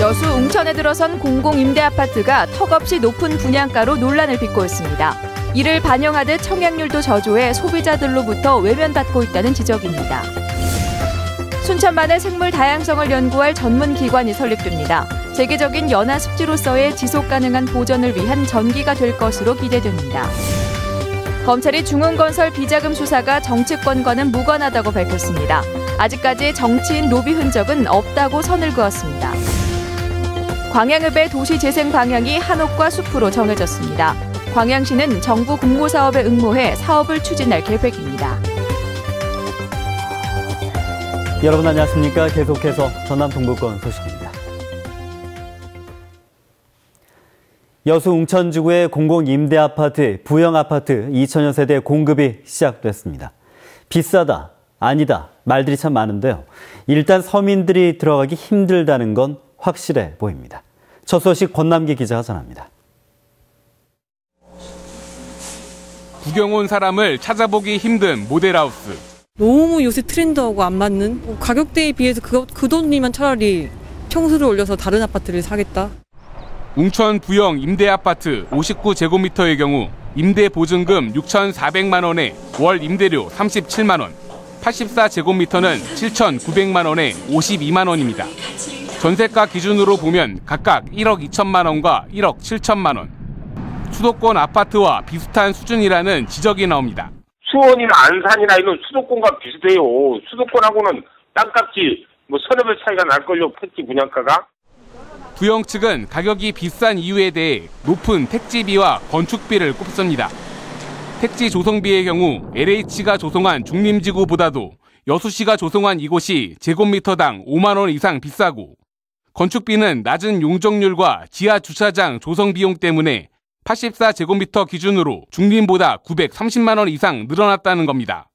여수 웅천에 들어선 공공임대아파트가 턱없이 높은 분양가로 논란을 빚고 있습니다. 이를 반영하듯 청약률도 저조해 소비자들로부터 외면받고 있다는 지적입니다. 순천만의 생물 다양성을 연구할 전문 기관이 설립됩니다. 세계적인 연화 습지로서의 지속 가능한 보전을 위한 전기가 될 것으로 기대됩니다. 검찰이 중흥건설 비자금 수사가 정치권과는 무관하다고 밝혔습니다. 아직까지 정치인 로비 흔적은 없다고 선을 그었습니다. 광양읍의 도시재생 방향이 한옥과 숲으로 정해졌습니다. 광양시는 정부 공모사업에 응모해 사업을 추진할 계획입니다. 여러분 안녕하십니까? 계속해서 전남 동부권 소식입니다. 여수 웅천지구의 공공임대아파트, 부영아파트 2000여 세대 공급이 시작됐습니다. 비싸다, 아니다 말들이 참 많은데요. 일단 서민들이 들어가기 힘들다는 건 확실해 보입니다. 첫 소식 권남기 기자가 전합니다. 구경 온 사람을 찾아보기 힘든 모델하우스. 너무 요새 트렌드하고 안 맞는 가격대에 비해서 그 돈이면 차라리 평수를 올려서 다른 아파트를 사겠다. 웅천 부영 임대아파트 59제곱미터의 경우 임대 보증금 6,400만 원에 월 임대료 37만 원, 84제곱미터는 7,900만 원에 52만 원입니다. 전세가 기준으로 보면 각각 1억 2천만 원과 1억 7천만 원. 수도권 아파트와 비슷한 수준이라는 지적이 나옵니다. 수원이나 안산이나 이런 수도권과 비슷해요. 수도권하고는 땅값이 서너 배 차이가 날걸요, 택지 분양가가. 부영 측은 가격이 비싼 이유에 대해 높은 택지비와 건축비를 꼽습니다. 택지 조성비의 경우 LH가 조성한 중림지구보다도 여수시가 조성한 이곳이 제곱미터당 5만 원 이상 비싸고, 건축비는 낮은 용적률과 지하 주차장 조성 비용 때문에 84제곱미터 기준으로 중림보다 930만 원 이상 늘어났다는 겁니다.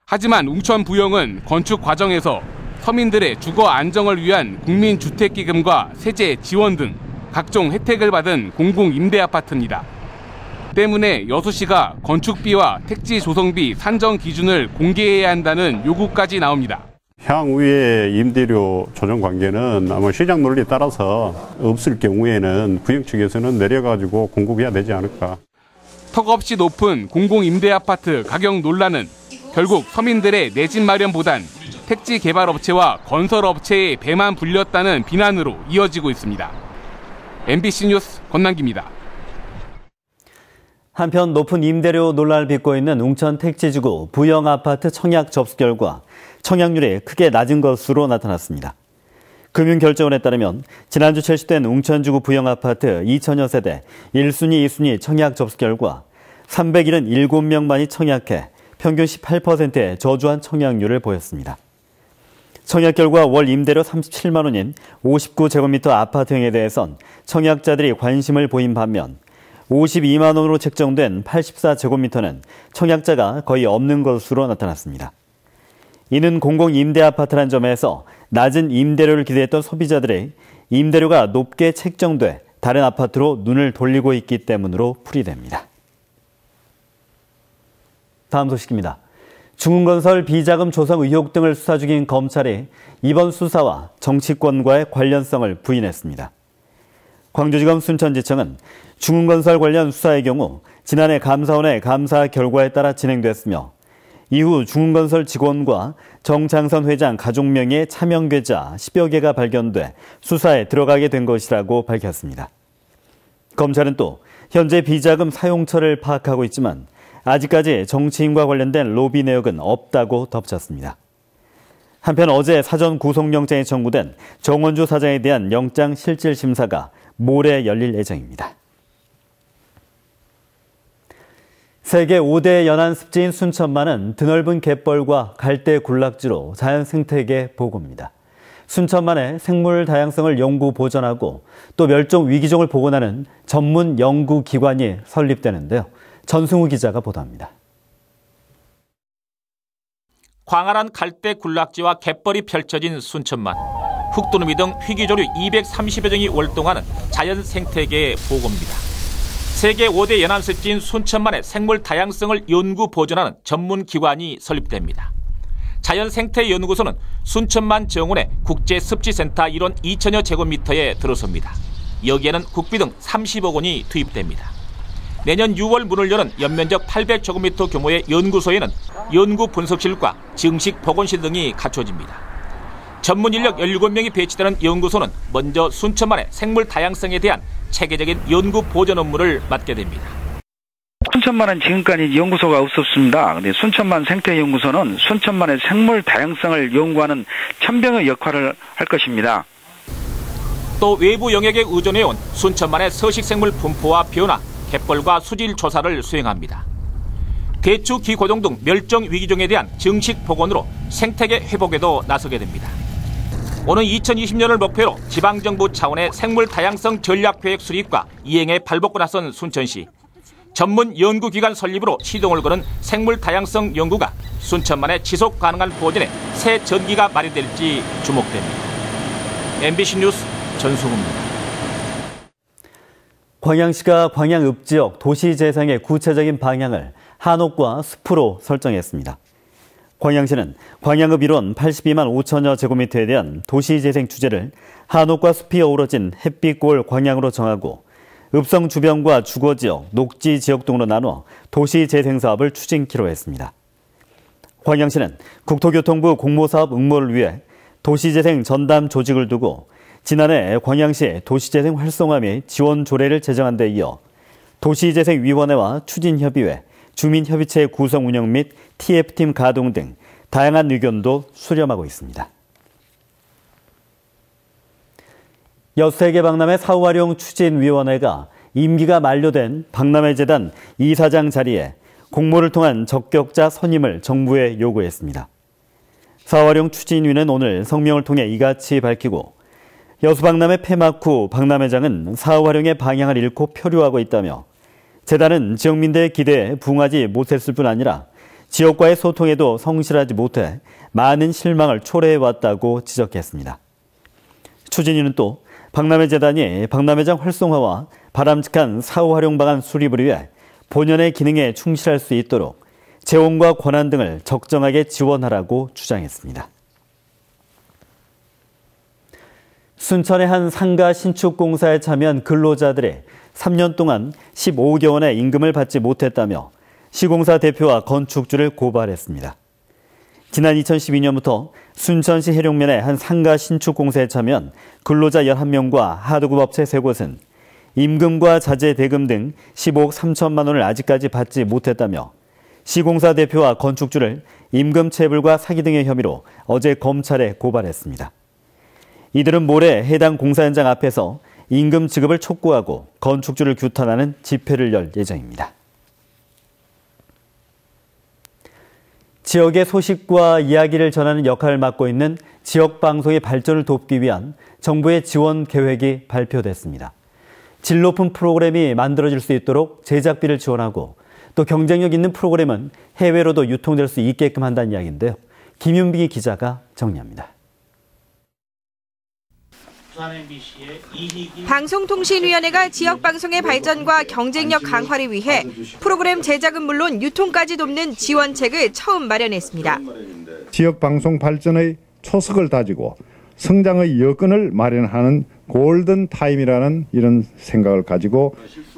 하지만 웅천 부영은 건축 과정에서 서민들의 주거 안정을 위한 국민주택기금과 세제 지원 등 각종 혜택을 받은 공공임대아파트입니다. 때문에 여수시가 건축비와 택지 조성비 산정 기준을 공개해야 한다는 요구까지 나옵니다. 향후의 임대료 조정 관계는 아마 시장 논리에 따라서 없을 경우에는 부영 측에서는 내려가지고 공급해야 되지 않을까. 턱없이 높은 공공임대아파트 가격 논란은 결국 서민들의 내 집 마련보단 택지 개발업체와 건설업체의 배만 불렸다는 비난으로 이어지고 있습니다. MBC 뉴스 권남기입니다. 한편 높은 임대료 논란을 빚고 있는 웅천 택지지구 부영아파트 청약 접수 결과 청약률이 크게 낮은 것으로 나타났습니다. 금융결제원에 따르면 지난주 출시된 웅천지구 부영아파트 2000여 세대 1순위, 2순위 청약 접수 결과 377명만이 청약해 평균 18%의 저조한 청약률을 보였습니다. 청약 결과 월 임대료 37만 원인 59제곱미터 아파트형에 대해선 청약자들이 관심을 보인 반면 52만 원으로 책정된 84제곱미터는 청약자가 거의 없는 것으로 나타났습니다. 이는 공공임대아파트란 점에서 낮은 임대료를 기대했던 소비자들이 임대료가 높게 책정돼 다른 아파트로 눈을 돌리고 있기 때문으로 풀이됩니다. 다음 소식입니다. 중흥건설 비자금 조성 의혹 등을 수사 중인 검찰이 이번 수사와 정치권과의 관련성을 부인했습니다. 광주지검 순천지청은 중흥건설 관련 수사의 경우 지난해 감사원의 감사 결과에 따라 진행됐으며 이후 중흥건설 직원과 정창선 회장 가족 명의의 차명계좌 10여 개가 발견돼 수사에 들어가게 된 것이라고 밝혔습니다. 검찰은 또 현재 비자금 사용처를 파악하고 있지만 아직까지 정치인과 관련된 로비 내역은 없다고 덧붙였습니다. 한편 어제 사전 구속영장이 청구된 정원주 사장에 대한 영장 실질 심사가 모레 열릴 예정입니다. 세계 5대 연안 습지인 순천만은 드넓은 갯벌과 갈대 군락지로 자연생태계 보고입니다. 순천만의 생물 다양성을 연구 보존하고 또 멸종 위기종을 복원하는 전문 연구기관이 설립되는데요. 전승우 기자가 보도합니다. 광활한 갈대 군락지와 갯벌이 펼쳐진 순천만. 흑도누미 등 희귀조류 230여 종이 월동하는 자연생태계의 보고입니다. 세계 5대 연안습지인 순천만의 생물 다양성을 연구 보존하는 전문기관이 설립됩니다. 자연생태연구소는 순천만 정원의 국제습지센터 일원 2천여 제곱미터에 들어섭니다. 여기에는 국비 등 30억 원이 투입됩니다. 내년 6월 문을 여는 연면적 800제곱미터 규모의 연구소에는 연구 분석실과 증식 보건실 등이 갖춰집니다. 전문 인력 17명이 배치되는 연구소는 먼저 순천만의 생물 다양성에 대한 체계적인 연구 보전 업무를 맡게 됩니다. 순천만은 지금까지 연구소가 없었습니다. 근데 순천만 생태연구소는 순천만의 생물 다양성을 연구하는 천병의 역할을 할 것입니다. 또 외부 영역에 의존해온 순천만의 서식생물 분포와 변화, 갯벌과 수질 조사를 수행합니다. 대추, 기고종 등 멸종 위기종에 대한 정식 복원으로 생태계 회복에도 나서게 됩니다. 오는 2020년을 목표로 지방정부 차원의 생물 다양성 전략계획 수립과 이행에 발벗고 나선 순천시. 전문 연구기관 설립으로 시동을 거는 생물 다양성 연구가 순천만의 지속 가능한 보존에 새 전기가 마련될지 주목됩니다. MBC 뉴스 전승우입니다. 광양시가 광양읍지역 도시재생의 구체적인 방향을 한옥과 숲으로 설정했습니다. 광양시는 광양읍 일원 82만 5천여 제곱미터에 대한 도시재생 주제를 한옥과 숲이 어우러진 햇빛골 광양으로 정하고 읍성 주변과 주거지역, 녹지지역 등으로 나눠 도시재생 사업을 추진키로 했습니다. 광양시는 국토교통부 공모사업 응모를 위해 도시재생 전담 조직을 두고 지난해 광양시 도시재생 활성화 및 지원 조례를 제정한 데 이어 도시재생위원회와 추진협의회, 주민협의체 구성 운영 및 TF팀 가동 등 다양한 의견도 수렴하고 있습니다. 엿새개 박람회 사후활용 추진위원회가 임기가 만료된 박람회재단 이사장 자리에 공모를 통한 적격자 선임을 정부에 요구했습니다. 사후활용 추진위는 오늘 성명을 통해 이같이 밝히고 여수박람회 폐막 후 박람회장은 사후활용의 방향을 잃고 표류하고 있다며 재단은 지역민들의 기대에 부응하지 못했을 뿐 아니라 지역과의 소통에도 성실하지 못해 많은 실망을 초래해왔다고 지적했습니다. 추진위는 또 박람회재단이 박람회장 활성화와 바람직한 사후활용 방안 수립을 위해 본연의 기능에 충실할 수 있도록 재원과 권한 등을 적정하게 지원하라고 주장했습니다. 순천의 한 상가 신축 공사에 참여한 근로자들이 3년 동안 15개월의 임금을 받지 못했다며 시공사 대표와 건축주를 고발했습니다. 지난 2012년부터 순천시 해룡면의 한 상가 신축 공사에 참여한 근로자 11명과 하도급 업체 3곳은 임금과 자재 대금 등 15억 3천만 원을 아직까지 받지 못했다며 시공사 대표와 건축주를 임금 체불과 사기 등의 혐의로 어제 검찰에 고발했습니다. 이들은 모레 해당 공사 현장 앞에서 임금 지급을 촉구하고 건축주를 규탄하는 집회를 열 예정입니다. 지역의 소식과 이야기를 전하는 역할을 맡고 있는 지역방송의 발전을 돕기 위한 정부의 지원 계획이 발표됐습니다. 질 높은 프로그램이 만들어질 수 있도록 제작비를 지원하고 또 경쟁력 있는 프로그램은 해외로도 유통될 수 있게끔 한다는 이야기인데요. 김윤비 기자가 정리합니다. 방송통신위원회가 지역방송의 발전과 경쟁력 강화를 위해 프로그램 제작은 물론 유통까지 돕는 지원책을 처음 마련했습니다. 지역방송 발전의 초석을 다지고 성장의 여건을 마련하는 골든타임이라는 이런 생각을 가지고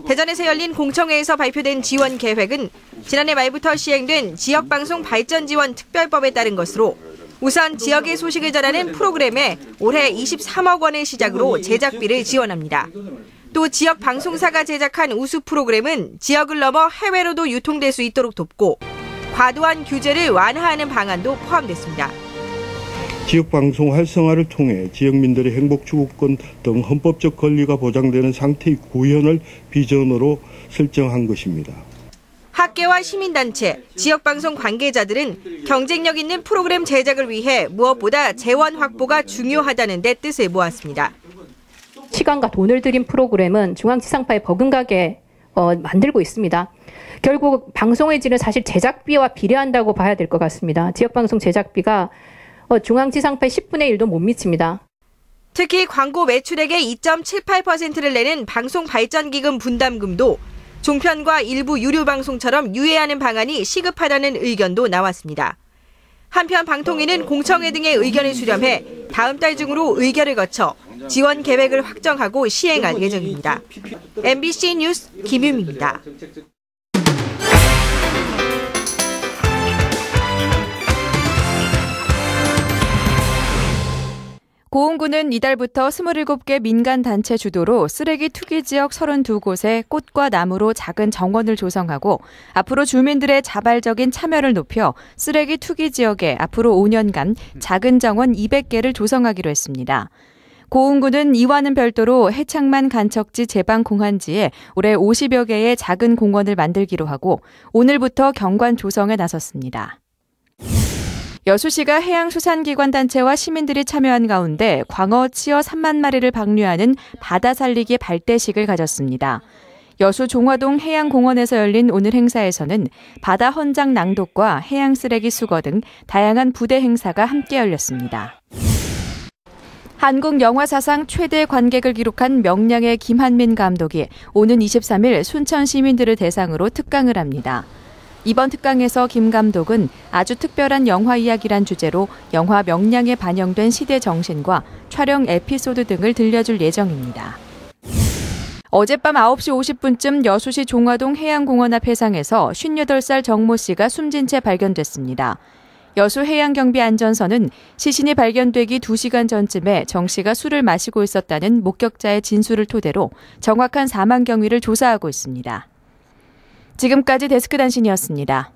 대전에서 열린 공청회에서 발표된 지원 계획은 지난해 말부터 시행된 지역방송 발전 지원 특별법에 따른 것으로 우선 지역의 소식을 전하는 프로그램에 올해 23억 원을 시작으로 제작비를 지원합니다. 또 지역 방송사가 제작한 우수 프로그램은 지역을 넘어 해외로도 유통될 수 있도록 돕고 과도한 규제를 완화하는 방안도 포함됐습니다. 지역방송 활성화를 통해 지역민들의 행복 추구권 등 헌법적 권리가 보장되는 상태의 구현을 비전으로 설정한 것입니다. 학계와 시민단체, 지역방송 관계자들은 경쟁력 있는 프로그램 제작을 위해 무엇보다 재원 확보가 중요하다는 데 뜻을 모았습니다. 시간과 돈을 들인 프로그램은 중앙지상파에 버금가게 만들고 있습니다. 결국 방송의 질은 사실 제작비와 비례한다고 봐야 될 것 같습니다. 지역방송 제작비가 중앙지상파의 10분의 1도 못 미칩니다. 특히 광고 매출액의 2.78%를 내는 방송발전기금 분담금도 종편과 일부 유료 방송처럼 유예하는 방안이 시급하다는 의견도 나왔습니다. 한편 방통위는 공청회 등의 의견을 수렴해 다음 달 중으로 의결을 거쳐 지원 계획을 확정하고 시행할 예정입니다. MBC 뉴스 김유미입니다. 고흥군은 이달부터 27개 민간단체 주도로 쓰레기 투기 지역 32곳에 꽃과 나무로 작은 정원을 조성하고 앞으로 주민들의 자발적인 참여를 높여 쓰레기 투기 지역에 앞으로 5년간 작은 정원 200개를 조성하기로 했습니다. 고흥군은 이와는 별도로 해창만 간척지 제방 공한지에 올해 50여 개의 작은 공원을 만들기로 하고 오늘부터 경관 조성에 나섰습니다. 여수시가 해양수산기관단체와 시민들이 참여한 가운데 광어, 치어 3만 마리를 방류하는 바다 살리기 발대식을 가졌습니다. 여수 종화동 해양공원에서 열린 오늘 행사에서는 바다 헌장 낭독과 해양쓰레기 수거 등 다양한 부대 행사가 함께 열렸습니다. 한국 영화 사상 최대 관객을 기록한 명량의 김한민 감독이 오는 23일 순천 시민들을 대상으로 특강을 합니다. 이번 특강에서 김 감독은 아주 특별한 영화 이야기란 주제로 영화 명량에 반영된 시대 정신과 촬영 에피소드 등을 들려줄 예정입니다. 어젯밤 9시 50분쯤 여수시 종화동 해양공원 앞 해상에서 58살 정모 씨가 숨진 채 발견됐습니다. 여수 해양경비안전서는 시신이 발견되기 2시간 전쯤에 정 씨가 술을 마시고 있었다는 목격자의 진술을 토대로 정확한 사망 경위를 조사하고 있습니다. 지금까지 데스크 단신이었습니다.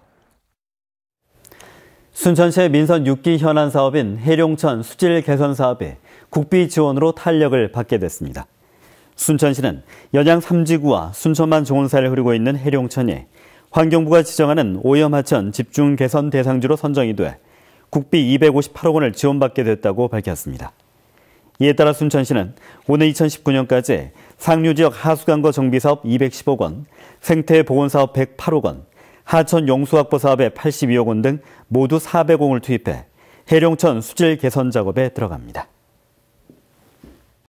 순천시의 민선 6기 현안 사업인 해룡천 수질 개선 사업이 국비 지원으로 탄력을 받게 됐습니다. 순천시는 연양 3지구와 순천만 좋은사를 흐르고 있는 해룡천이 환경부가 지정하는 오염하천 집중 개선 대상지로 선정이 돼 국비 258억 원을 지원받게 됐다고 밝혔습니다. 이에 따라 순천시는 오늘 2019년까지 상류지역 하수관거 정비사업 210억 원, 생태보건사업 108억 원, 하천 용수확보 사업에 82억 원 등 모두 400억 원을 투입해 해룡천 수질 개선 작업에 들어갑니다.